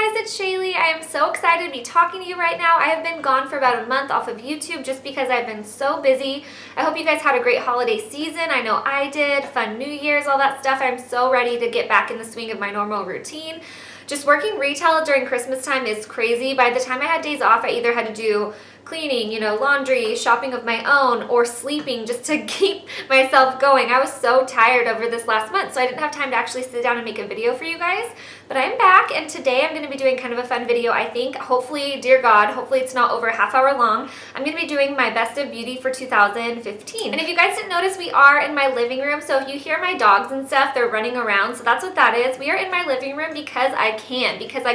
Hey guys, it's Shaylee. I am so excited to be talking to you right now. I have been gone for about a month off of YouTube just because I've been so busy. I hope you guys had a great holiday season. I know I did. Fun New Year's, all that stuff. I'm so ready to get back in the swing of my normal routine. Just working retail during Christmas time is crazy. By the time I had days off, I either had to do cleaning, laundry, shopping of my own, or sleeping just to keep myself going. I was so tired over this last month, so I didn't have time to actually sit down and make a video for you guys. But I'm back, and today I'm going to be doing kind of a fun video, I think. Hopefully, dear God, hopefully it's not over a half hour long. I'm going to be doing my best of beauty for 2015. And if you guys didn't notice, we are in my living room, so if you hear my dogs and stuff, they're running around, so that's what that is. We are in my living room because I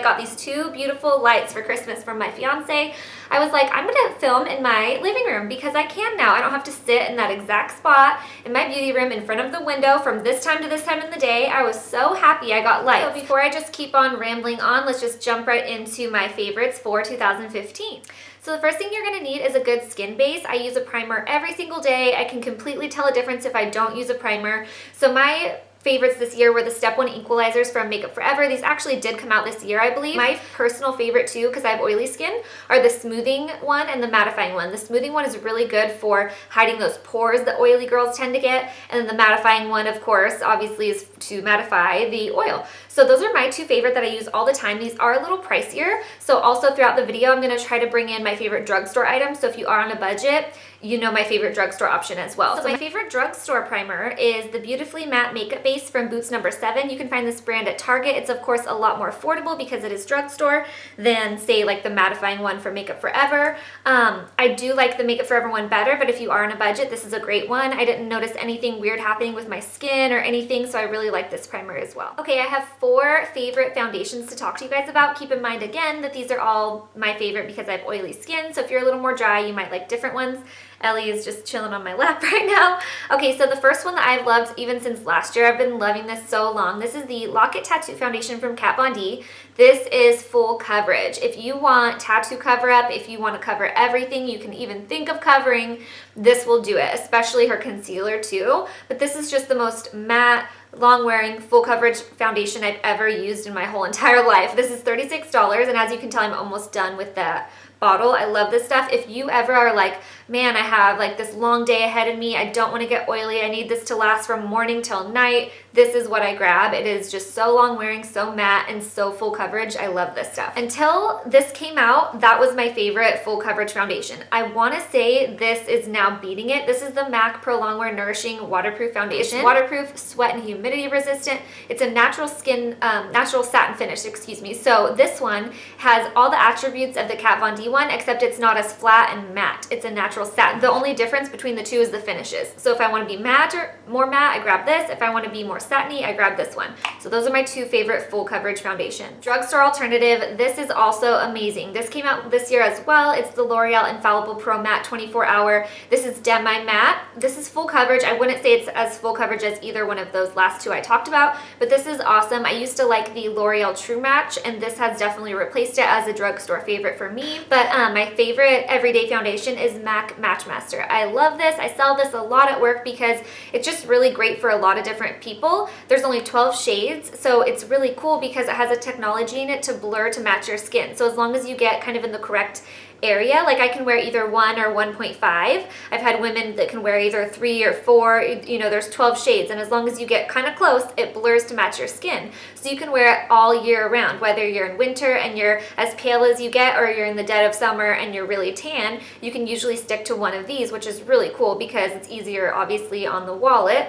got these two beautiful lights for Christmas from my fiance. I was like, I'm gonna film in my living room because I can now. I don't have to sit in that exact spot in my beauty room in front of the window from this time to this time in the day. I was so happy I got lights. So before I just keep on rambling on, let's just jump right into my favorites for 2015. So the first thing you're gonna need is a good skin base. I use a primer every single day. I can completely tell a difference if I don't use a primer. So my favorites this year were the Step 1 equalizers from Makeup Forever. These actually did come out this year, I believe. My personal favorite too, because I have oily skin, are the smoothing one and the mattifying one. The smoothing one is really good for hiding those pores that oily girls tend to get, and then the mattifying one, of course, obviously is to mattify the oil. So those are my two favorite that I use all the time. These are a little pricier, so also throughout the video I'm going to try to bring in my favorite drugstore items, so if you are on a budget, you know my favorite drugstore option as well. So my favorite drugstore primer is the Beautifully Matte Makeup Base from Boots No. 7. You can find this brand at Target. It's of course a lot more affordable because it is drugstore than say like the mattifying one from Makeup Forever. I do like the Makeup Forever one better, but if you are on a budget, this is a great one. I didn't notice anything weird happening with my skin or anything, so I really like this primer as well. Okay, I have 4 favorite foundations to talk to you guys about. Keep in mind again that these are all my favorite because I have oily skin, so if you're a little more dry, you might like different ones. Ellie is just chilling on my lap right now. Okay, so the first one that I've loved even since last year, I've been loving this so long. This is the Lock It Tattoo Foundation from Kat Von D. This is full coverage. If you want tattoo cover up, if you want to cover everything you can even think of covering, this will do it, especially her concealer too. But this is just the most matte, long-wearing, full coverage foundation I've ever used in my whole entire life. This is $36, and as you can tell, I'm almost done with that bottle. I love this stuff. If you ever are like, man, I have like this long day ahead of me, I don't want to get oily, I need this to last from morning till night, this is what I grab. It is just so long wearing, so matte, and so full coverage. I love this stuff. Until this came out, that was my favorite full coverage foundation. I want to say this is now beating it. This is the MAC Pro Longwear Nourishing Waterproof Foundation. It's waterproof, sweat, and humidity resistant. It's a natural satin finish, excuse me. So this one has all the attributes of the Kat Von D one, except it's not as flat and matte. It's a natural satin. The only difference between the two is the finishes. So if I want to be matte or more matte, I grab this. If I want to be more satiny, I grab this one. So those are my 2 favorite full coverage foundations. Drugstore alternative, this is also amazing. This came out this year as well. It's the L'Oreal Infallible Pro Matte 24 Hour. This is Demi Matte. This is full coverage. I wouldn't say it's as full coverage as either one of those last 2 I talked about, but this is awesome. I used to like the L'Oreal True Match, and this has definitely replaced it as a drugstore favorite for me. But my favorite everyday foundation is MAC Match Master. I love this. I sell this a lot at work because it's just really great for a lot of different people. There's only 12 shades, so it's really cool because it has a technology in it to blur to match your skin. So as long as you get kind of in the correct area, like I can wear either 1 or 1.5. I've had women that can wear either 3 or 4. There's 12 shades, and as long as you get kind of close, it blurs to match your skin. So you can wear it all year round, whether you're in winter and you're as pale as you get, or you're in the dead of summer and you're really tan, you can usually stick to one of these, which is really cool because it's easier obviously on the wallet.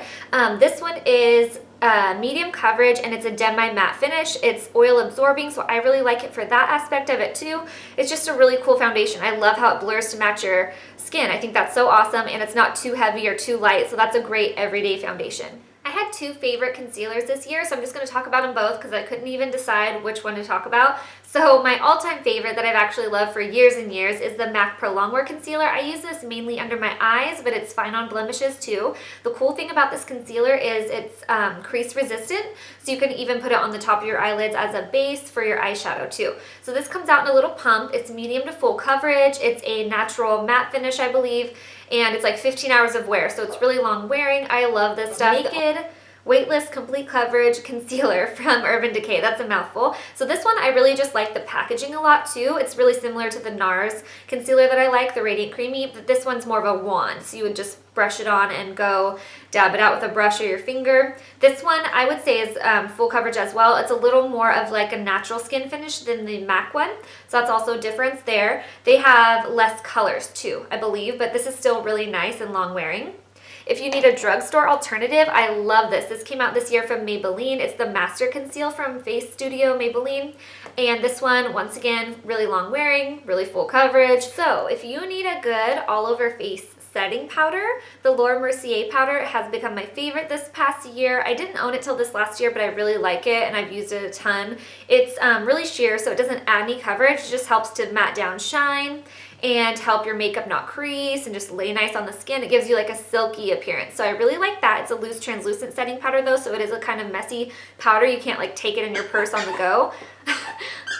This one is medium coverage, and it's a Demi matte finish. It's oil absorbing, so I really like it for that aspect of it too. It's just a really cool foundation. I love how it blurs to match your skin. I think that's so awesome, and it's not too heavy or too light, so that's a great everyday foundation. I had 2 favorite concealers this year, so I'm just going to talk about them both because I couldn't even decide which one to talk about. So my all-time favorite that I've actually loved for years and years is the MAC Pro Longwear Concealer. I use this mainly under my eyes, but it's fine on blemishes too. The cool thing about this concealer is it's crease resistant, so you can even put it on the top of your eyelids as a base for your eyeshadow too. So this comes out in a little pump. It's medium to full coverage. It's a natural matte finish, I believe, and it's like 15 hours of wear, so it's really long wearing. I love this stuff. Naked Weightless Complete Coverage Concealer from Urban Decay. That's a mouthful. So this one, I really just like the packaging a lot too. It's really similar to the NARS concealer that I like, the Radiant Creamy, but this one's more of a wand. So you would just brush it on and go dab it out with a brush or your finger. This one I would say is full coverage as well. It's a little more of like a natural skin finish than the MAC one. So that's also a difference there. They have less colors too, I believe, but this is still really nice and long wearing. If you need a drugstore alternative, I love this. This came out this year from Maybelline. It's the Master Conceal from Face Studio Maybelline. And this one, once again, really long wearing, really full coverage. So if you need a good all over face setting powder, the Laura Mercier powder has become my favorite this past year. I didn't own it till this last year, but I really like it and I've used it a ton. It's really sheer, so it doesn't add any coverage. It just helps to matte down shine and help your makeup not crease and just lay nice on the skin. It gives you like a silky appearance. So I really like that. It's a loose translucent setting powder though, so it is a kind of messy powder. You can't like take it in your purse on the go.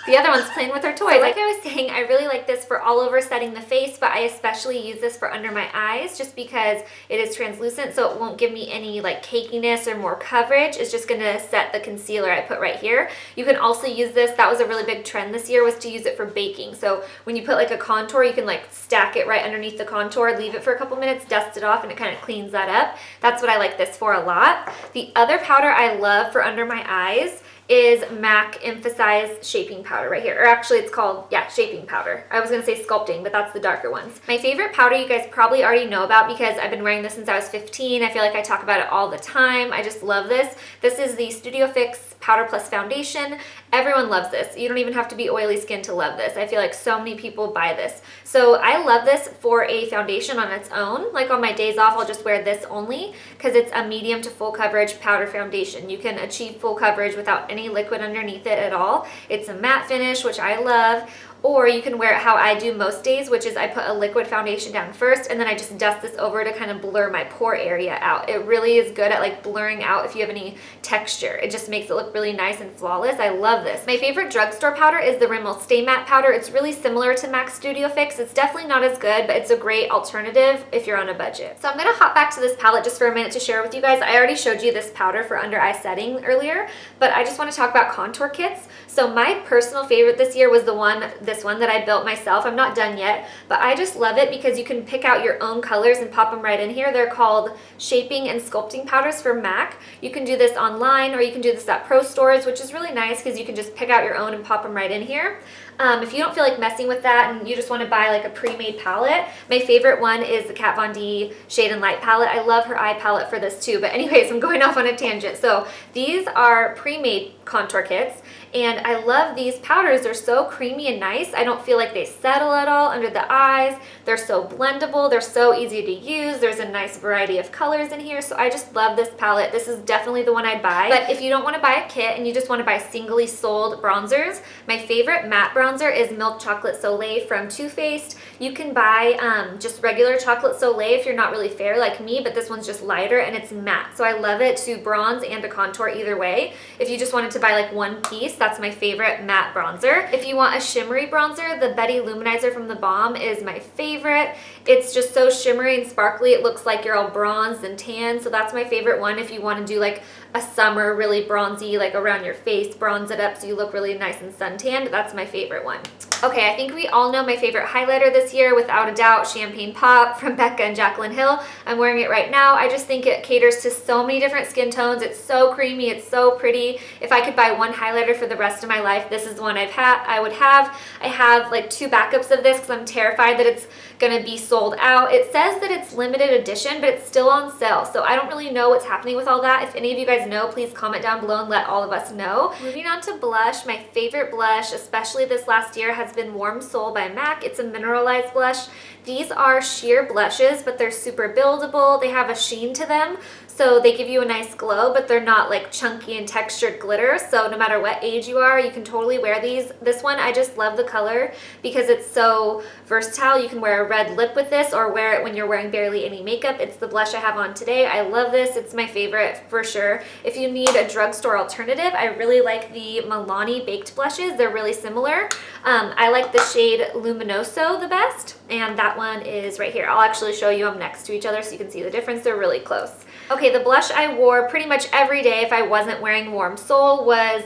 The other one's playing with her toys. So like I was saying, I really like this for all over setting the face, but I especially use this for under my eyes just because it is translucent, so it won't give me any like cakiness or more coverage. It's just gonna set the concealer I put right here. You can also use this, that was a really big trend this year, was to use it for baking. So when you put like a contour, you can like stack it right underneath the contour, leave it for a couple minutes, dust it off, and it kind of cleans that up. That's what I like this for a lot. The other powder I love for under my eyes is MAC Emphasize Shaping Powder right here. Or actually it's called, yeah, Shaping Powder. I was gonna say sculpting, but that's the darker ones. My favorite powder you guys probably already know about because I've been wearing this since I was 15. I feel like I talk about it all the time. I just love this. This is the Studio Fix Powder Plus Foundation. Everyone loves this. You don't even have to be oily skin to love this. I feel like so many people buy this. So I love this for a foundation on its own. Like on my days off, I'll just wear this only because it's a medium to full coverage powder foundation. You can achieve full coverage without any liquid underneath it at all. It's a matte finish, which I love. Or you can wear it how I do most days, which is I put a liquid foundation down first and then I just dust this over to kind of blur my pore area out. It really is good at like blurring out if you have any texture. It just makes it look really nice and flawless. I love this. My favorite drugstore powder is the Rimmel Stay Matte powder. It's really similar to MAC Studio Fix. It's definitely not as good, but it's a great alternative if you're on a budget. So I'm gonna hop back to this palette just for a minute to share with you guys. I already showed you this powder for under eye setting earlier, but I just want to talk about contour kits. So my personal favorite this year was this one that I built myself. I'm not done yet, but I just love it because you can pick out your own colors and pop them right in here. They're called Shaping and Sculpting Powders for MAC. You can do this online or you can do this at pro stores, which is really nice because you can just pick out your own and pop them right in here. If you don't feel like messing with that and you just want to buy like a pre-made palette, my favorite one is the Kat Von D Shade and Light palette. I love her eye palette for this too, but anyways, I'm going off on a tangent. So these are pre-made contour kits and I love these powders. They're so creamy and nice. I don't feel like they settle at all under the eyes. They're so blendable. They're so easy to use. There's a nice variety of colors in here, so I just love this palette. This is definitely the one I'd buy. But if you don't want to buy a kit and you just want to buy singly sold bronzers, my favorite matte bronzer is Milk Chocolate Soleil from Too Faced. You can buy just regular Chocolate Soleil if you're not really fair like me, but this one's just lighter and it's matte. So I love it to bronze and to contour either way. If you just wanted to buy like one piece, that's my favorite matte bronzer. If you want a shimmery bronzer, the Betty Luminizer from The Balm is my favorite. It's just so shimmery and sparkly. It looks like you're all bronzed and tan. So that's my favorite one if you want to do like a summer really bronzy, like around your face, bronze it up so you look really nice and suntanned. That's my favorite one. Okay, I think we all know my favorite highlighter this year, without a doubt, Champagne Pop from Becca and Jaclyn Hill. I'm wearing it right now. I just think it caters to so many different skin tones. It's so creamy, it's so pretty. If I could buy one highlighter for the rest of my life, this is the one I would have. I have like 2 backups of this because I'm terrified that it's gonna be sold out. It says that it's limited edition, but it's still on sale, so I don't really know what's happening with all that. If any of you guys know, please comment down below and let all of us know. Moving on to blush, my favorite blush, especially this last year, has been Warm Soul by MAC. It's a mineralized blush. These are sheer blushes, but they're super buildable. They have a sheen to them, so they give you a nice glow, but they're not like chunky and textured glitter. So no matter what age you are, you can totally wear these. This one, I just love the color because it's so versatile. You can wear a red lip with this or wear it when you're wearing barely any makeup. It's the blush I have on today. I love this. It's my favorite for sure. If you need a drugstore alternative, I really like the Milani baked blushes. They're really similar. I like the shade Luminoso the best, and that one is right here. I'll actually show you them next to each other so you can see the difference. They're really close. Okay, the blush I wore pretty much every day if I wasn't wearing Warm Soul was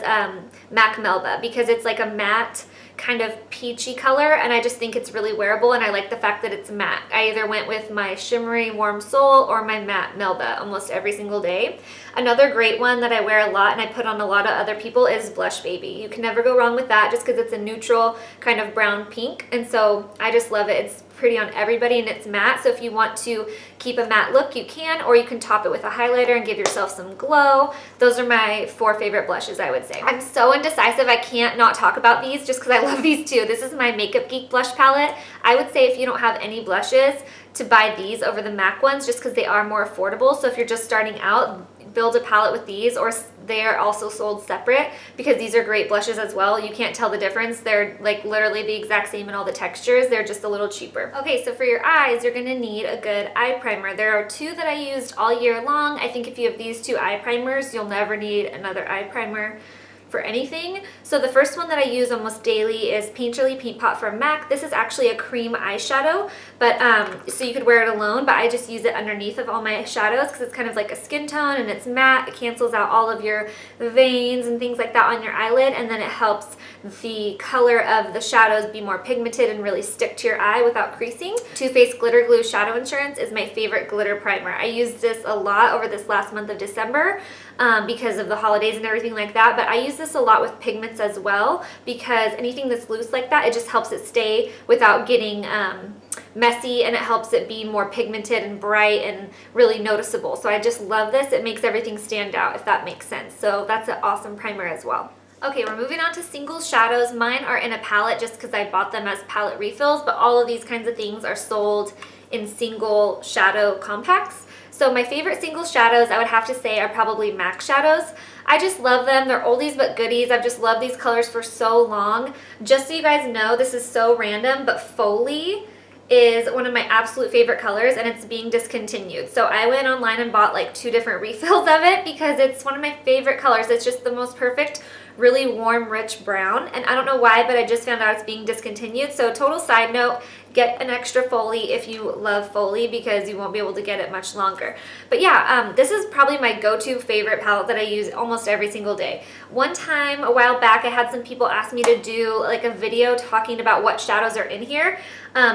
MAC Melba, because it's like a matte kind of peachy color, and I just think it's really wearable, and I like the fact that it's matte. I either went with my shimmery Warm Soul or my matte Melba almost every single day. Another great one that I wear a lot and I put on a lot of other people is Blush Baby. You can never go wrong with that just because it's a neutral kind of brown pink, and so I just love it. It's pretty on everybody and it's matte, so if you want to keep a matte look you can, or you can top it with a highlighter and give yourself some glow. Those are my 4 favorite blushes, I would say. I'm so indecisive, I can't not talk about these just because I love these too. This is my Makeup Geek blush palette. I would say if you don't have any blushes, to buy these over the MAC ones just because they are more affordable. So if you're just starting out, build a palette with these, or they are also sold separate because these are great blushes as well. You can't tell the difference. They're like literally the exact same in all the textures. They're just a little cheaper. Okay, so for your eyes, you're gonna need a good eye primer. There are 2 that I used all year long. I think if you have these 2 eye primers, you'll never need another eye primer for anything. So the first one that I use almost daily is Painterly Paint Pot from MAC. This is actually a cream eyeshadow, but so you could wear it alone, but I just use it underneath of all my shadows because it's kind of like a skin tone and it's matte. It cancels out all of your veins and things like that on your eyelid, and then it helps the color of the shadows be more pigmented and really stick to your eye without creasing. Too Faced Glitter Glue Shadow Insurance is my favorite glitter primer. I used this a lot over this last month of December because of the holidays and everything like that, but I use this a lot with pigments as well because anything that's loose like that, it just helps it stay without getting messy, and it helps it be more pigmented and bright and really noticeable. So I just love this. It makes everything stand out, if that makes sense. So that's an awesome primer as well. Okay, we're moving on to single shadows. Mine are in a palette just because I bought them as palette refills, but all of these kinds of things are sold in single shadow compacts. So my favorite single shadows, I would have to say, are probably MAC shadows. I just love them. They're oldies but goodies. I've just loved these colors for so long. Just so you guys know, this is so random, but Foley is one of my absolute favorite colors, and it's being discontinued. So I went online and bought like 2 different refills of it because it's one of my favorite colors. It's just the most perfect, really warm, rich brown, and I don't know why, but I just found out it's being discontinued. So total side note, get an extra Foley if you love Foley because you won't be able to get it much longer. But yeah, this is probably my go-to favorite palette that I use almost every single day. One time, a while back, I had some people ask me to do like a video talking about what shadows are in here.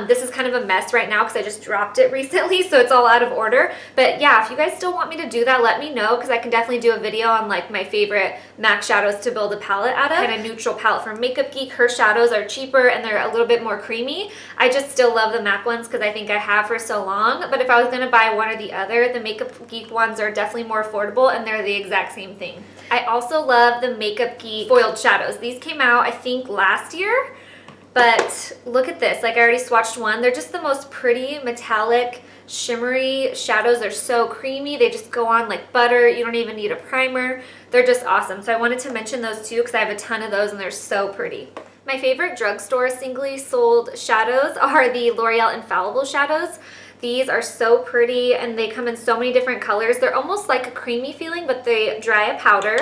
This is kind of a mess right now because I just dropped it recently, so it's all out of order. But yeah, if you guys still want me to do that, let me know because I can definitely do a video on like my favorite MAC shadows to build a palette out of. Kind of neutral palette from Makeup Geek. Her shadows are cheaper and they're a little bit more creamy. I just still love the MAC ones because I think I have for so long. But if I was going to buy one or the other, the Makeup Geek ones are definitely more affordable and they're the exact same thing. I also love the Makeup Geek foiled shadows. These came out, I think, last year. But look at this, like I already swatched one. They're just the most pretty, metallic, shimmery shadows. They're so creamy. They just go on like butter. You don't even need a primer. They're just awesome. So I wanted to mention those too because I have a ton of those and they're so pretty. My favorite drugstore singly sold shadows are the L'Oreal Infallible shadows. These are so pretty and they come in so many different colors. They're almost like a creamy feeling, but they dry a powder.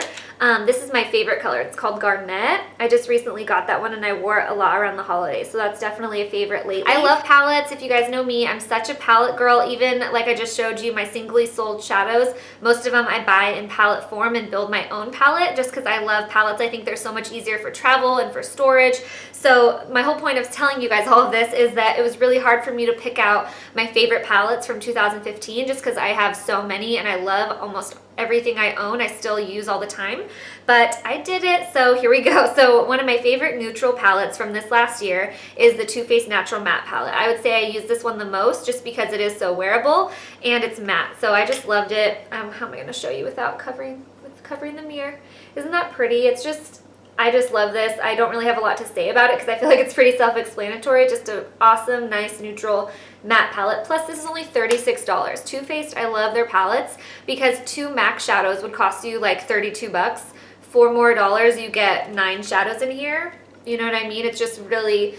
This is my favorite color. It's called Garnet. I just recently got that one and I wore it a lot around the holidays, so that's definitely a favorite lately. I love palettes. If you guys know me, I'm such a palette girl. Even like I just showed you my singly sold shadows, most of them I buy in palette form and build my own palette just because I love palettes. I think they're so much easier for travel and for storage. So my whole point of telling you guys all of this is that it was really hard for me to pick out my favorite palettes from 2015 just because I have so many and I love almost everything I own. I still use all the time, but I did it, so here we go. So one of my favorite neutral palettes from this last year is the Too Faced Natural Matte palette. I would say I use this one the most just because it is so wearable and it's matte, so I just loved it. How am I going to show you without covering the mirror? Isn't that pretty? It's just, I just love this. I don't really have a lot to say about it because I feel like it's pretty self-explanatory. Just an awesome, nice, neutral matte palette. Plus, this is only $36. Too Faced, I love their palettes because 2 MAC shadows would cost you like 32 bucks. $4 more, you get 9 shadows in here. You know what I mean? It's just really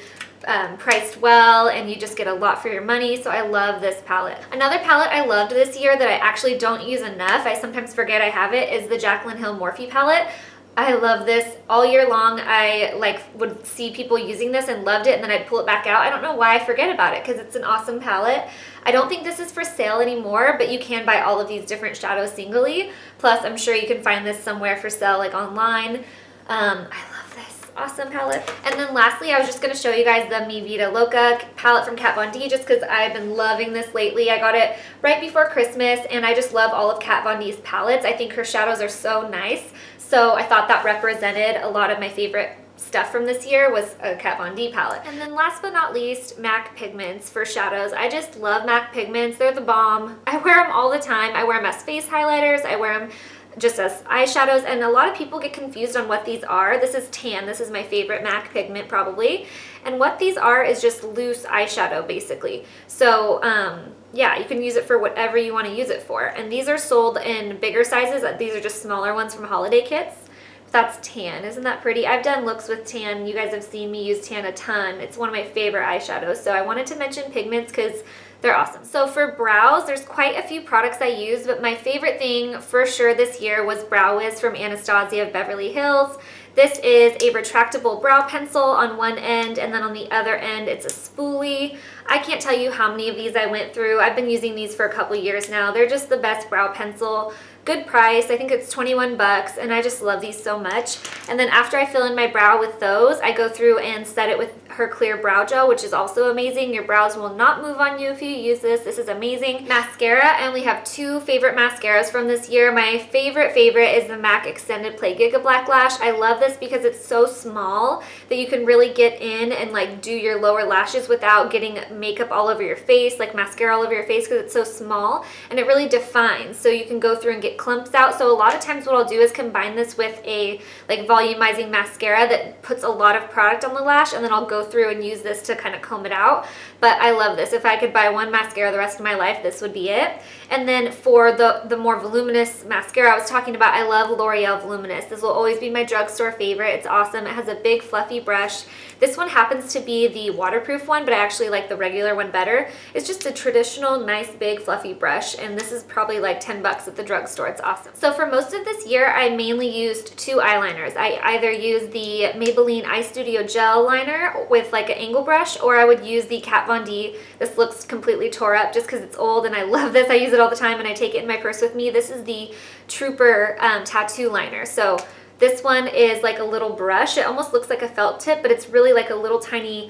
priced well and you just get a lot for your money, so I love this palette. Another palette I loved this year that I actually don't use enough, I sometimes forget I have it, is the Jaclyn Hill Morphe palette. I love this. All year long, I would see people using this and loved it, and then I'd pull it back out. I don't know why I forget about it, because it's an awesome palette. I don't think this is for sale anymore, but you can buy all of these different shadows singly. Plus, I'm sure you can find this somewhere for sale, like online. I love this awesome palette. And then lastly, I was just going to show you guys the Mi Vida Loca palette from Kat Von D, just because I've been loving this lately. I got it right before Christmas, and I just love all of Kat Von D's palettes. I think her shadows are so nice. So I thought that represented a lot of my favorite stuff from this year was a Kat Von D palette. And then last but not least, MAC pigments for shadows. I just love MAC pigments. They're the bomb. I wear them all the time. I wear them as face highlighters. I wear them just as eyeshadows, and a lot of people get confused on what these are. This is tan. This is my favorite MAC pigment probably. And what these are is just loose eyeshadow basically. So yeah, you can use it for whatever you want to use it for. And these are sold in bigger sizes. These are just smaller ones from holiday kits. That's tan. Isn't that pretty? I've done looks with tan. You guys have seen me use tan a ton. It's one of my favorite eyeshadows. So I wanted to mention pigments because they're awesome. So for brows, there's quite a few products I use, but my favorite thing for sure this year was Brow Wiz from Anastasia of Beverly Hills. This is a retractable brow pencil on one end, and then on the other end it's a spoolie. I can't tell you how many of these I went through. I've been using these for a couple years now. They're just the best brow pencil. Good price. I think it's 21 bucks, and I just love these so much. And then after I fill in my brow with those, I go through and set it with her clear brow gel, which is also amazing. Your brows will not move on you if you use this. This is amazing. Mascara. I only have two favorite mascaras from this year. My favorite is the MAC Extended Play Giga Black Lash. I love this because it's so small that you can really get in and like do your lower lashes without getting makeup all over your face, like mascara all over your face, because it's so small and it really defines. So you can go through and get clumps out. So a lot of times what I'll do is combine this with a like volumizing mascara that puts a lot of product on the lash, and then I'll go through and use this to kind of comb it out. But I love this. If I could buy one mascara the rest of my life, this would be it. And then for the more voluminous mascara I was talking about, I love L'Oreal Voluminous. This will always be my drugstore favorite. It's awesome. It has a big fluffy brush. This one happens to be the waterproof one, but I actually like the regular one better. It's just a traditional, nice, big, fluffy brush, and this is probably like 10 bucks at the drugstore. It's awesome. So for most of this year, I mainly used two eyeliners. I either used the Maybelline Eye Studio Gel Liner with like an angle brush, or I would use the Kat Von D. This looks completely tore up just because it's old, and I love this. I use it all the time, and I take it in my purse with me. This is the Trooper Tattoo Liner. So this one is like a little brush. It almost looks like a felt tip, but it's really like a little tiny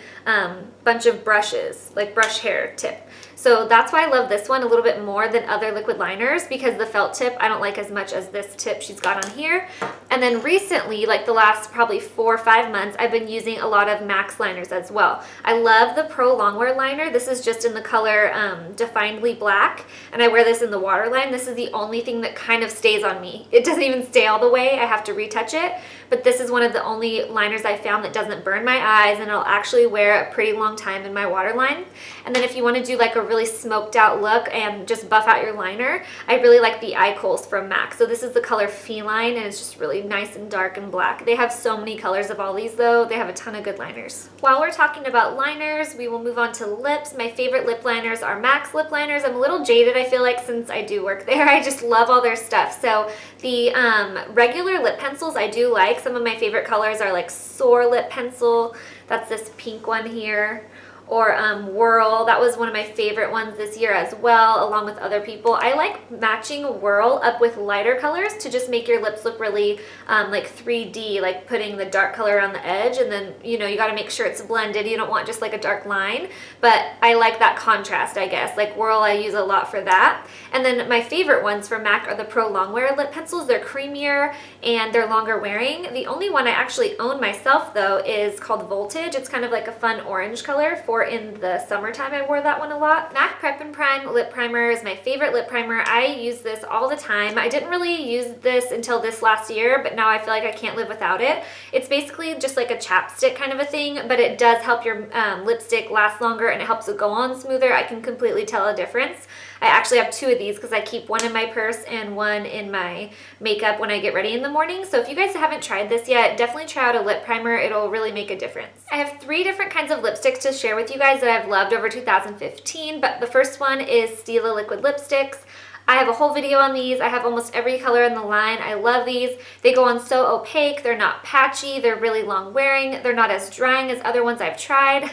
bunch of brushes, like brush hair tip. So that's why I love this one a little bit more than other liquid liners, because the felt tip I don't like as much as this tip she's got on here. And then recently, like the last probably 4 or 5 months, I've been using a lot of Max liners as well. I love the Pro Longwear liner. This is just in the color Definedly Black, and I wear this in the waterline. This is the only thing that kind of stays on me. It doesn't even stay all the way. I have to retouch it, but this is one of the only liners I found that doesn't burn my eyes, and it'll actually wear a pretty long time in my waterline. And then if you want to do like a really smoked out look and just buff out your liner, I really like the eye kohl's from MAC. So this is the color Feline, and it's just really nice and dark and black. They have so many colors of all these though. They have a ton of good liners. While we're talking about liners, we will move on to lips. My favorite lip liners are MAC's lip liners. I'm a little jaded, I feel like, since I do work there. I just love all their stuff. So the regular lip pencils I do like. Some of my favorite colors are like Soar Lip Pencil. That's this pink one here. Or Whirl. That was one of my favorite ones this year as well, along with other people. I like matching Whirl up with lighter colors to just make your lips look really like 3D, like putting the dark color on the edge, and then, you know, you got to make sure it's blended. You don't want just like a dark line, but I like that contrast, I guess. Like Whirl I use a lot for that. And then my favorite ones from MAC are the Pro Longwear lip pencils. They're creamier and they're longer wearing. The only one I actually own myself though is called Voltage. It's kind of like a fun orange color for in the summertime. I wore that one a lot. MAC Prep and Prime lip primer is my favorite lip primer. I use this all the time. I didn't really use this until this last year, but now I feel like I can't live without it. It's basically just like a chapstick kind of a thing, but it does help your lipstick last longer, and it helps it go on smoother. I can completely tell a difference. I actually have 2 of these because I keep one in my purse and one in my makeup when I get ready in the morning. So if you guys haven't tried this yet, definitely try out a lip primer. It'll really make a difference. I have 3 different kinds of lipsticks to share with you guys that I've loved over 2015, but the first one is Stila Liquid Lipsticks. I have a whole video on these. I have almost every color in the line. I love these. They go on so opaque. They're not patchy. They're really long wearing. They're not as drying as other ones I've tried.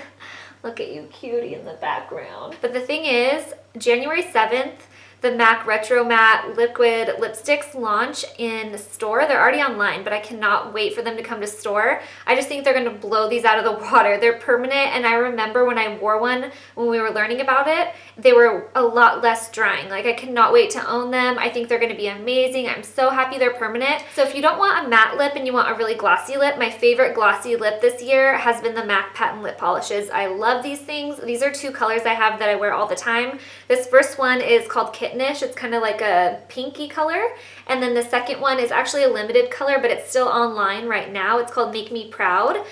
Look at you, cutie, in the background. But the thing is, January 7th, the MAC Retro Matte Liquid Lipsticks launch in the store. They're already online, but I cannot wait for them to come to store. I just think they're gonna blow these out of the water. They're permanent, and I remember when I wore one when we were learning about it, they were a lot less drying. Like, I cannot wait to own them. I think they're gonna be amazing. I'm so happy they're permanent. So if you don't want a matte lip and you want a really glossy lip, my favorite glossy lip this year has been the MAC Patent Lip Polishes. I love these things. These are two colors I have that I wear all the time. This first one is called Kittenish. It's kind of like a pinky color. And then the second one is actually a limited color, but it's still online right now. It's called Make Me Proud.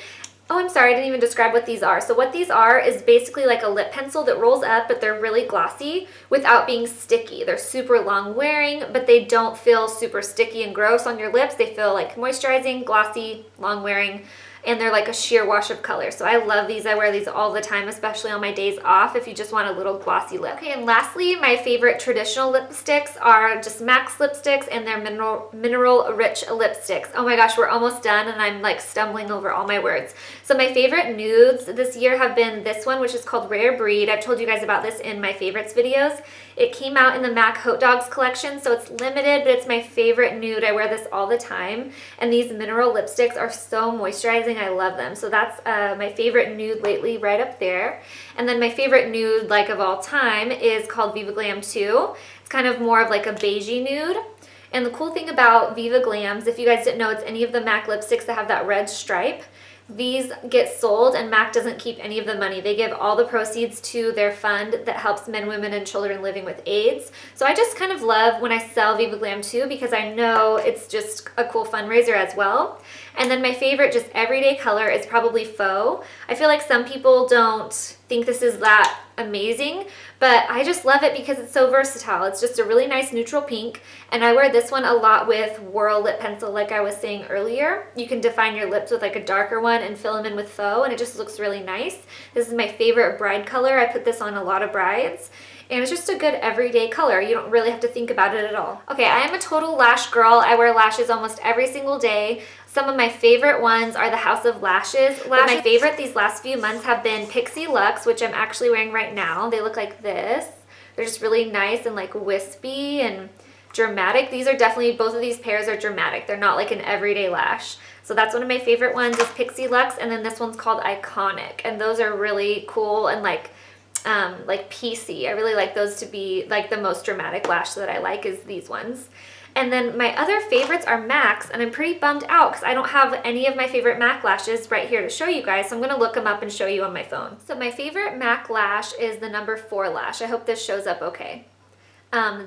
Oh, I'm sorry, I didn't even describe what these are. So what these are is basically like a lip pencil that rolls up, but they're really glossy without being sticky. They're super long wearing, but they don't feel super sticky and gross on your lips. They feel like moisturizing, glossy, long wearing, and they're like a sheer wash of color. So I love these. I wear these all the time, especially on my days off if you just want a little glossy lip. Okay, and lastly, my favorite traditional lipsticks are just MAC's lipsticks and their mineral rich lipsticks. Oh my gosh, we're almost done and I'm like stumbling over all my words. So my favorite nudes this year have been this one, which is called Rare Breed. I've told you guys about this in my favorites videos. It came out in the MAC Hot Dogs collection, so it's limited, but it's my favorite nude. I wear this all the time, and these mineral lipsticks are so moisturizing. I love them. So that's my favorite nude lately, right up there. And then my favorite nude, like of all time, is called Viva Glam 2. It's kind of more of like a beigey nude. And the cool thing about Viva Glams, if you guys didn't know, it's any of the MAC lipsticks that have that red stripe. These get sold and MAC doesn't keep any of the money. They give all the proceeds to their fund that helps men, women, and children living with AIDS. So I just kind of love when I sell Viva Glam 2 because I know it's just a cool fundraiser as well. And then my favorite just everyday color is probably Faux. I feel like some people don't think this is that amazing, but I just love it because it's so versatile. It's just a really nice neutral pink, and I wear this one a lot with Whirl lip pencil like I was saying earlier. You can define your lips with like a darker one and fill them in with Faux, and it just looks really nice. This is my favorite bride color. I put this on a lot of brides. And it's just a good everyday color. You don't really have to think about it at all. Okay, I am a total lash girl. I wear lashes almost every single day. Some of my favorite ones are the House of Lashes. But my favorite these last few months have been Pixie Luxe, which I'm actually wearing right now. They look like this. They're just really nice and like wispy and dramatic. These are definitely, both of these pairs are dramatic. They're not like an everyday lash. So that's one of my favorite ones is Pixie Luxe, and then this one's called Iconic. And those are really cool and like PC. I really like those to be like the most dramatic lash that I like is these ones. And then my other favorites are MAC's, and I'm pretty bummed out because I don't have any of my favorite MAC lashes right here to show you guys, so I'm gonna look them up and show you on my phone. So my favorite MAC lash is the number 4 lash. I hope this shows up okay.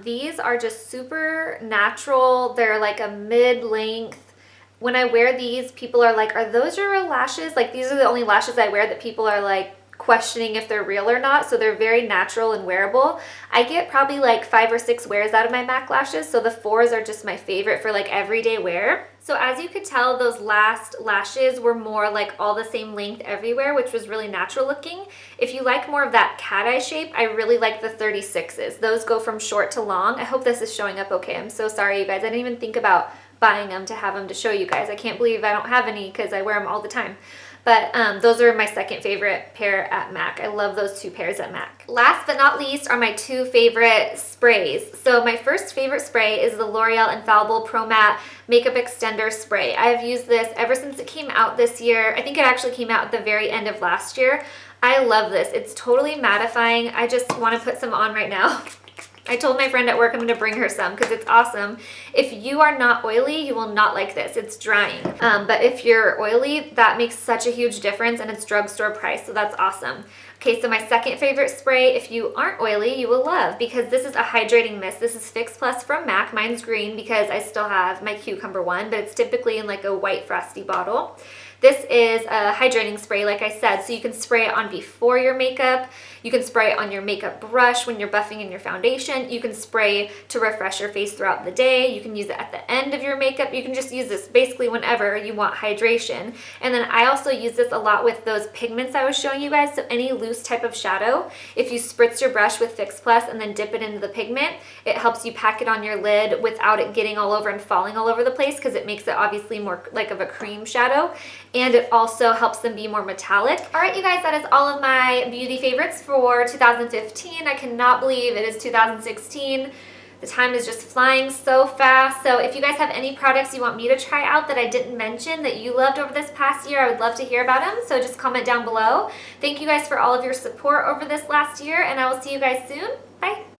These are just super natural. They're like a mid-length. When I wear these, people are like, are those your real lashes? Like, these are the only lashes I wear that people are like questioning if they're real or not, so they're very natural and wearable. I get probably like 5 or 6 wears out of my MAC lashes, so the 4s are just my favorite for like everyday wear. So as you could tell, those last lashes were more like all the same length everywhere, which was really natural looking. If you like more of that cat eye shape, I really like the 36s. Those go from short to long. I hope this is showing up okay. I'm so sorry, you guys. I didn't even think about buying them to have them to show you guys. I can't believe I don't have any because I wear them all the time. But those are my second favorite pair at MAC. I love those 2 pairs at MAC. Last but not least are my 2 favorite sprays. So my first favorite spray is the L'Oreal Infallible Pro Matte Makeup Extender Spray. I've used this ever since it came out this year. I think it actually came out at the very end of last year. I love this. It's totally mattifying. I just want to put some on right now. I told my friend at work I'm going to bring her some because it's awesome. If you are not oily, you will not like this. It's drying. But if you're oily, that makes such a huge difference, and it's drugstore price, so that's awesome. Okay, so my second favorite spray, if you aren't oily, you will love, because this is a hydrating mist. This is Fix Plus from MAC. Mine's green because I still have my cucumber one, but it's typically in like a white frosty bottle. This is a hydrating spray, like I said, so you can spray it on before your makeup. You can spray it on your makeup brush when you're buffing in your foundation. You can spray to refresh your face throughout the day. You can use it at the end of your makeup. You can just use this basically whenever you want hydration. And then I also use this a lot with those pigments I was showing you guys. So any loose type of shadow, if you spritz your brush with Fix Plus and then dip it into the pigment, it helps you pack it on your lid without it getting all over and falling all over the place, because it makes it obviously more like of a cream shadow. And it also helps them be more metallic. All right, you guys, that is all of my beauty favorites for 2015. I cannot believe it is 2016. The time is just flying so fast. So if you guys have any products you want me to try out that I didn't mention that you loved over this past year, I would love to hear about them. So just comment down below. Thank you guys for all of your support over this last year, and I will see you guys soon. Bye.